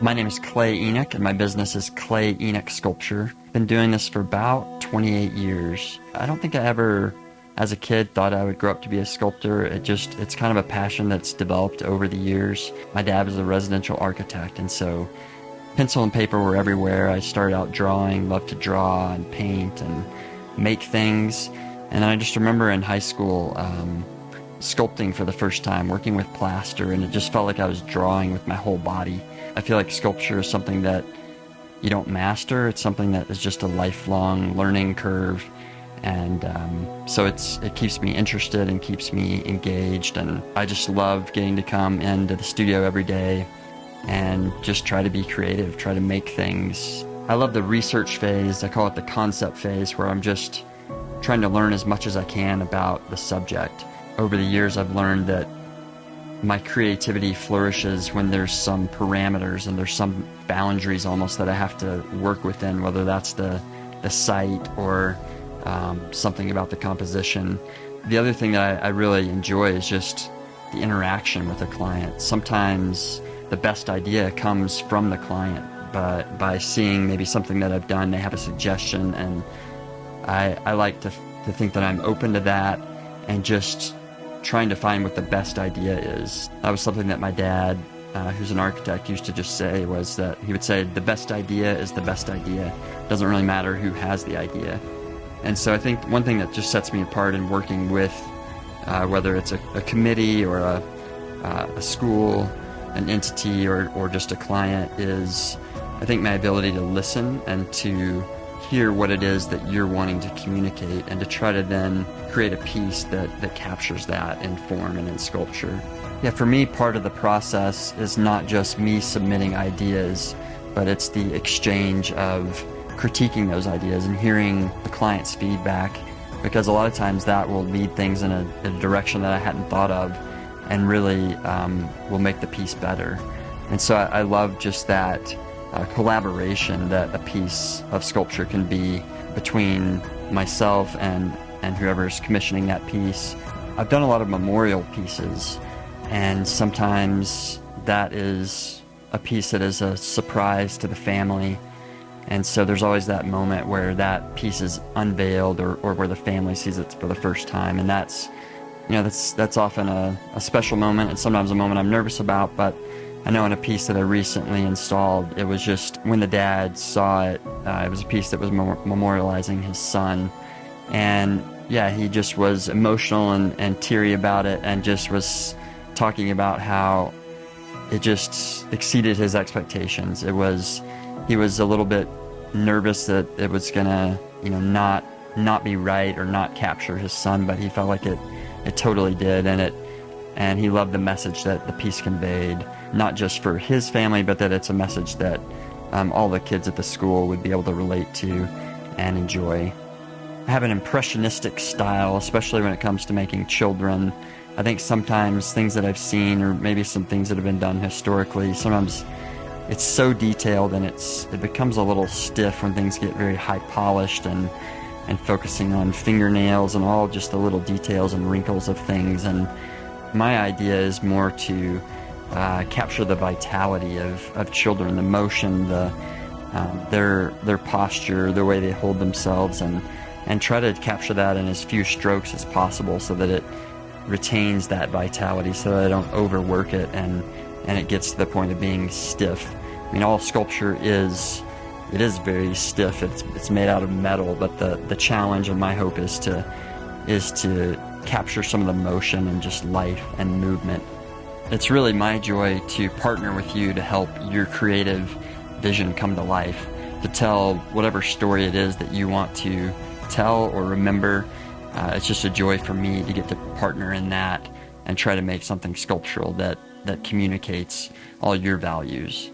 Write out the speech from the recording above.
My name is Clay Enoch, and my business is Clay Enoch Sculpture. Been doing this for about 28 years. I don't think I ever, as a kid, thought I would grow up to be a sculptor. It's kind of a passion that's developed over the years. My dad was a residential architect, and so pencil and paper were everywhere. I started out drawing, loved to draw and paint and make things. And I just remember in high school, sculpting for the first time, working with plaster, and it just felt like I was drawing with my whole body. I feel like sculpture is something that you don't master. It's something that is just a lifelong learning curve, and so it keeps me interested and keeps me engaged, and I just love getting to come into the studio every day and just try to be creative, try to make things. I love the research phase. I call it the concept phase, where I'm just trying to learn as much as I can about the subject. Over the years, I've learned that my creativity flourishes when there's some parameters and there's some boundaries almost that I have to work within, whether that's the site or something about the composition. The other thing that I really enjoy is just the interaction with the client. Sometimes the best idea comes from the client, but by seeing maybe something that I've done, they have a suggestion, and I like to think that I'm open to that and just trying to find what the best idea is. That was something that my dad, who's an architect, used to just say, was that he would say, the best idea is the best idea. It doesn't really matter who has the idea. And so I think one thing that just sets me apart in working with, whether it's a committee or a school, an entity, or just a client, is I think my ability to listen and to hear what it is that you're wanting to communicate, and to try to then create a piece that captures that in form and in sculpture. Yeah, for me, part of the process is not just me submitting ideas, but it's the exchange of critiquing those ideas and hearing the client's feedback, because a lot of times that will lead things in a direction that I hadn't thought of, and really will make the piece better. And so I love just that collaboration that a piece of sculpture can be between myself and whoever's commissioning that piece. I've done a lot of memorial pieces, and sometimes that is a piece that is a surprise to the family, and so there's always that moment where that piece is unveiled, or where the family sees it for the first time, and that's often a special moment, and sometimes a moment I'm nervous about. But I know in a piece that I recently installed, it was just when the dad saw it, it was a piece that was memorializing his son. And yeah, he just was emotional and teary about it, and just was talking about how it just exceeded his expectations. He was a little bit nervous that it was gonna, not be right or not capture his son, but he felt like it totally did, and he loved the message that the piece conveyed, not just for his family, but that it's a message that all the kids at the school would be able to relate to and enjoy. I have an impressionistic style, especially when it comes to making children. I think sometimes things that I've seen, or maybe some things that have been done historically, sometimes it's so detailed and it becomes a little stiff when things get very high polished and focusing on fingernails and all just the little details and wrinkles of things. And my idea is more to capture the vitality of children, the motion, their posture, the way they hold themselves, and try to capture that in as few strokes as possible, so that it retains that vitality, so that I don't overwork it and it gets to the point of being stiff. I mean, all sculpture is very stiff. It's made out of metal, but the challenge and my hope is to capture some of the motion and just life and movement. It's really my joy to partner with you to help your creative vision come to life, to tell whatever story it is that you want to tell or remember. It's just a joy for me to get to partner in that and try to make something sculptural that communicates all your values.